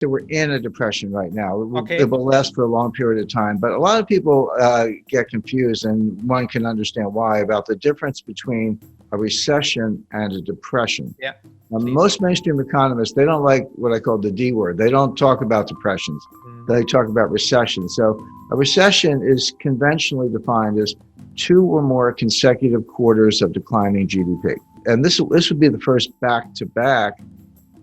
So we're in a depression right now. Okay. It will last for a long period of time, but a lot of people get confused, and one can understand why, about the difference between a recession and a depression. Yeah. Now, Please. most mainstream economists, they don't like what I call the D word. They don't talk about depressions. They talk about recession. So a recession is conventionally defined as 2 or more consecutive quarters of declining GDP. And this would be the first back-to-back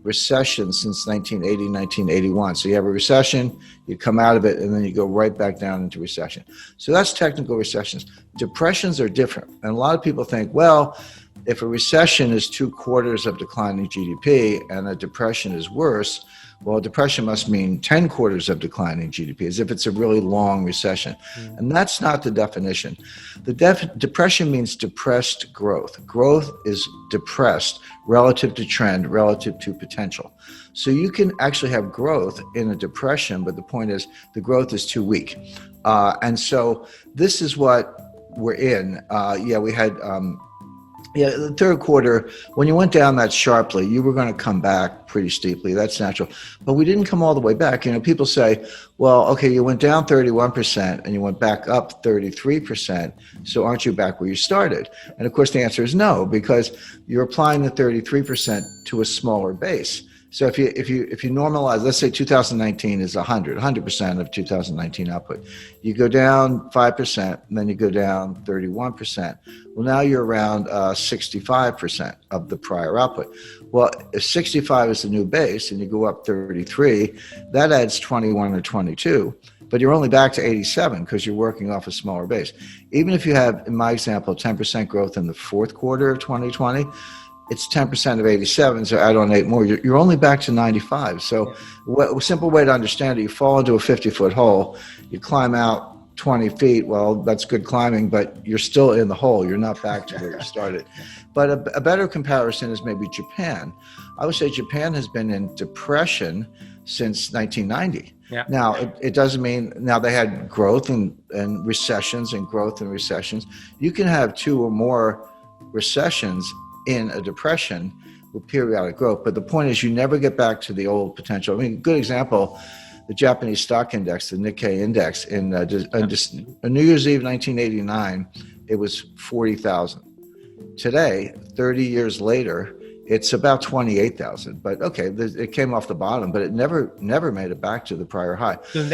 recession since 1980, 1981. So you have a recession, you come out of it, and then you go right back down into recession. So that's technical recessions. Depressions are different. And a lot of people think, well, if a recession is 2 quarters of declining GDP and a depression is worse, well, a depression must mean 10 quarters of declining GDP, as if it's a really long recession. And that's not the definition. The depression means depressed growth. Growth is depressed relative to trend, relative to potential. So you can actually have growth in a depression, but the point is the growth is too weak. And so this is what we're in. We had... the third quarter, when you went down that sharply, you were going to come back pretty steeply. That's natural. But we didn't come all the way back. People say, well, okay, you went down 31% and you went back up 33%. So aren't you back where you started? And of course, the answer is no, because you're applying the 33% to a smaller base. So if you normalize, let's say 2019 is 100% of 2019 output. You go down 5%, and then you go down 31%. Well, now you're around 65% of the prior output. Well, if 65 is the new base and you go up 33, that adds 21 or 22. But you're only back to 87 because you're working off a smaller base. Even if you have, in my example, 10% growth in the fourth quarter of 2020, it's 10% of 87, so add on 8 more. You're only back to 95. So a simple way to understand it, you fall into a 50-foot hole, you climb out 20 feet. Well, that's good climbing, but you're still in the hole. You're not back to where you started. But a better comparison is maybe Japan. I would say Japan has been in depression since 1990. Yeah. Now, it doesn't mean, now they had growth and recessions and growth and recessions. You can have 2 or more recessions in a depression with periodic growth. But the point is, you never get back to the old potential. I mean, a good example, the Japanese stock index, the Nikkei index, in New Year's Eve 1989, it was 40,000. Today, 30 years later, it's about 28,000. But okay, it came off the bottom, but it never made it back to the prior high. It'll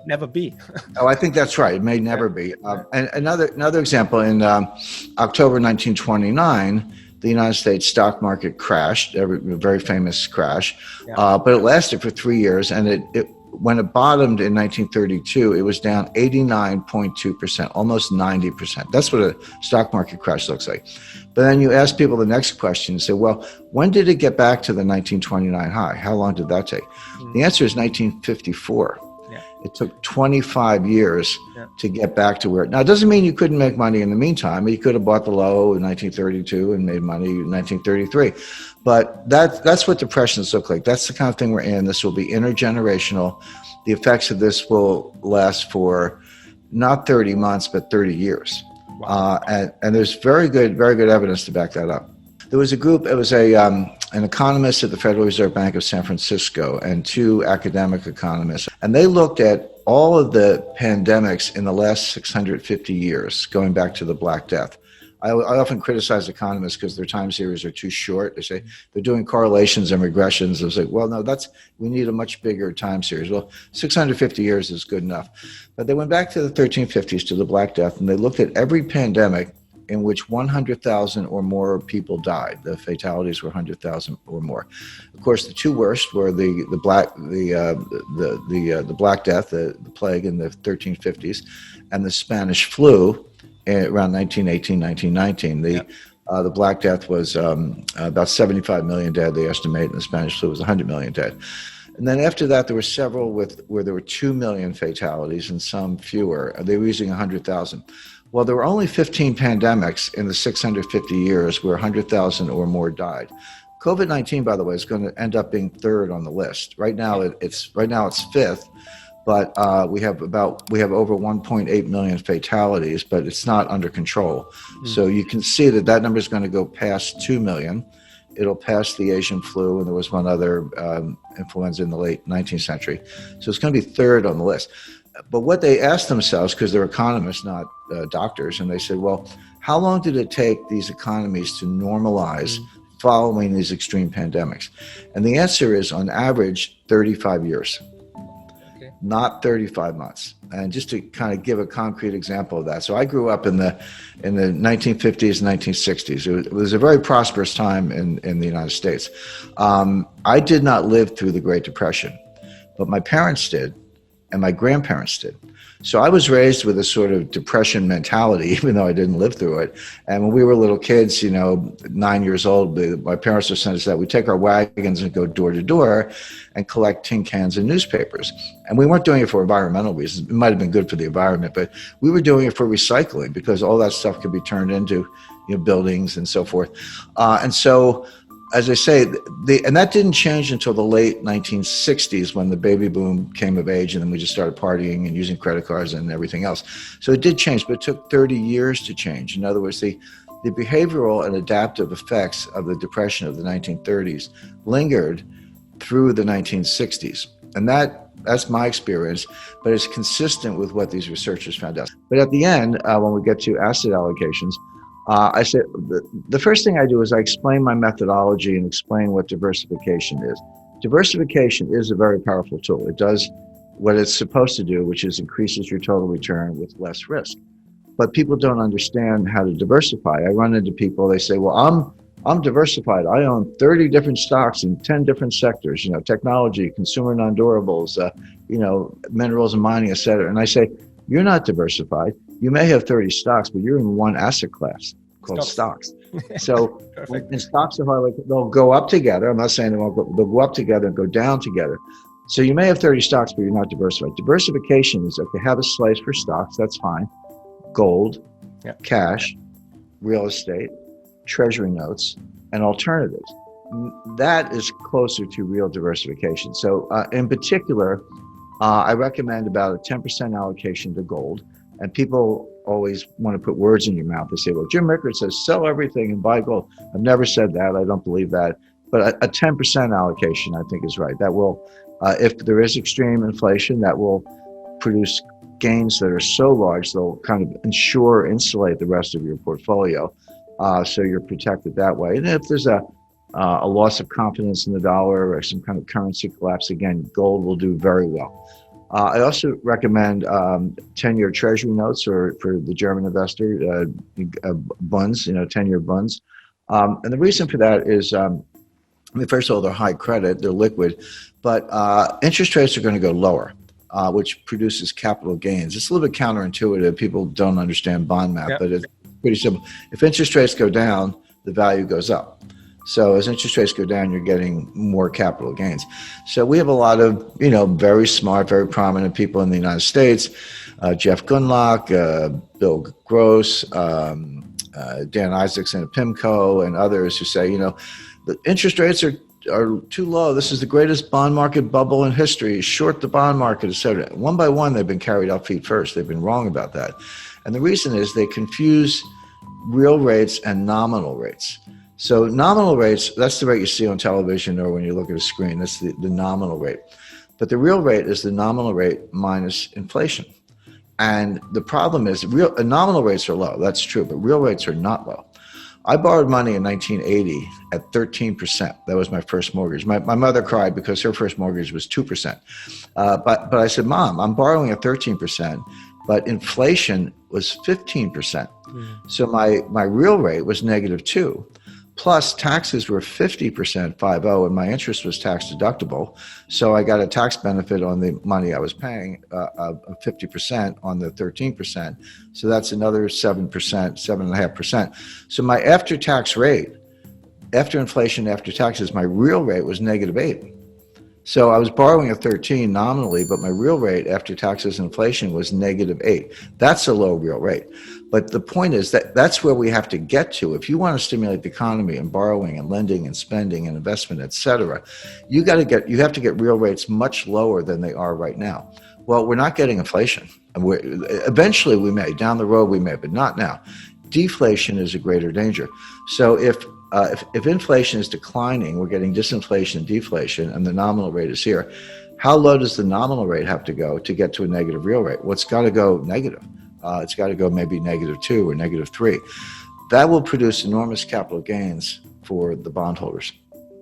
never be. Oh, I think that's right. It may never be. And another example, in October 1929, the United States stock market crashed, a very famous crash, but it lasted for 3 years. And when it bottomed in 1932, it was down 89.2%, almost 90%. That's what a stock market crash looks like. But then you ask people the next question, say, well, when did it get back to the 1929 high? How long did that take? The answer is 1954. It took 25 years to get back to where. Now, it doesn't mean you couldn't make money in the meantime. You could have bought the low in 1932 and made money in 1933. But that's what depressions look like. That's the kind of thing we're in. This will be intergenerational. The effects of this will last for not 30 months, but 30 years. Wow. And there's very good evidence to back that up. There was a group, it was an economist at the Federal Reserve Bank of San Francisco and 2 academic economists. And they looked at all of the pandemics in the last 650 years, going back to the Black Death. I often criticize economists because their time series are too short. They say they're doing correlations and regressions. I was like, well, no, we need a much bigger time series. Well, 650 years is good enough. But they went back to the 1350s, to the Black Death, and they looked at every pandemic in which 100,000 or more people died. The fatalities were 100,000 or more. Of course, the 2 worst were the Black Death, the plague in the 1350s, and the Spanish flu around 1918, 1919. The Black Death was about 75 million dead, they estimate, and the Spanish flu was 100 million dead. And then after that, there were several where there were 2 million fatalities and some fewer. They were using 100,000. Well, there were only 15 pandemics in the 650 years where 100,000 or more died. COVID-19, by the way, is going to end up being 3rd on the list. Right now, it's 5th, but we have over 1.8 million fatalities, but it's not under control. So you can see that number is going to go past 2 million. it'll pass the Asian flu, and there was one other influenza in the late 19th century. So it's going to be third on the list. But what they asked themselves, because they're economists, not doctors, and they said, well, how long did it take these economies to normalize following these extreme pandemics? And the answer is, on average, 35 years, not 35 months. And just to kind of give a concrete example of that. So I grew up in the 1950s and 1960s. It was a very prosperous time in the United States. I did not live through the Great Depression, but my parents did, and my grandparents did. So I was raised with a sort of depression mentality, even though I didn't live through it. And when we were little kids, 9 years old, my parents would send us that. We'd take our wagons and go door to door and collect tin cans and newspapers. And we weren't doing it for environmental reasons. It might have been good for the environment, but we were doing it for recycling, because all that stuff could be turned into buildings and so forth. And so, as I say, and that didn't change until the late 1960s, when the baby boom came of age, and then we just started partying and using credit cards and everything else. So it did change, but it took 30 years to change. In other words, the behavioral and adaptive effects of the Depression of the 1930s lingered through the 1960s. And that's my experience, but it's consistent with what these researchers found out. But at the end, when we get to asset allocations, I said, the first thing I do is I explain my methodology and explain what diversification is. Diversification is a very powerful tool. It does what it's supposed to do, which is increases your total return with less risk. But people don't understand how to diversify. I run into people, they say, well, I'm diversified. I own 30 different stocks in 10 different sectors, technology, consumer non-durables, minerals and mining, et cetera. And I say, you're not diversified. You may have 30 stocks, but you're in one asset class called stocks. So when stocks are hard, they'll go up together. I'm not saying they won't go, they'll go up together and go down together. So you may have 30 stocks, but you're not diversified. Diversification is, okay, have a slice for stocks, that's fine. Gold, cash, real estate, treasury notes, and alternatives. That is closer to real diversification. So in particular, I recommend about a 10% allocation to gold. And people always want to put words in your mouth. They say, well, Jim Rickards says, sell everything and buy gold. I've never said that. I don't believe that. But a 10% allocation, I think, is right. That will, if there is extreme inflation, that will produce gains that are so large, they'll kind of insulate the rest of your portfolio. So you're protected that way. And if there's a loss of confidence in the dollar or some kind of currency collapse, again, gold will do very well. I also recommend 10-year treasury notes, or for the German investor, bonds, 10-year bonds. And the reason for that is, first of all, they're high credit, they're liquid, but interest rates are going to go lower, which produces capital gains. It's a little bit counterintuitive. People don't understand bond math, but it's pretty simple. If interest rates go down, the value goes up. So as interest rates go down, you're getting more capital gains. So we have a lot of, very smart, very prominent people in the United States, Jeff Gundlach, Bill Gross, Dan Isaacson at PIMCO, and others who say, the interest rates are too low. This is the greatest bond market bubble in history. Short the bond market, et cetera. One by one, they've been carried out feet first. They've been wrong about that. And the reason is they confuse real rates and nominal rates. So nominal rates, that's the rate you see on television or when you look at a screen. That's the nominal rate. But the real rate is the nominal rate minus inflation. And the problem is nominal rates are low. That's true, but real rates are not low. I borrowed money in 1980 at 13%. That was my first mortgage. My mother cried because her first mortgage was 2%. But I said, Mom, I'm borrowing at 13%, but inflation was 15%. So my real rate was -2. Plus taxes were 50%, 50, and my interest was tax deductible. So I got a tax benefit on the money I was paying of 50% on the 13%. So that's another 7%, 7.5%. So my after-tax rate, after inflation, after taxes, my real rate was -8. So I was borrowing at 13 nominally, but my real rate after taxes and inflation was -8. That's a low real rate. But the point is that that's where we have to get to. If you want to stimulate the economy and borrowing and lending and spending and investment, et cetera, you have to get real rates much lower than they are right now. Well, we're not getting inflation. Eventually we may, down the road we may, but not now. Deflation is a greater danger. So if if inflation is declining, we're getting disinflation and deflation, and the nominal rate is here. How low does the nominal rate have to go to get to a negative real rate? Well, it's got to go negative. It's got to go maybe -2 or -3. That will produce enormous capital gains for the bondholders.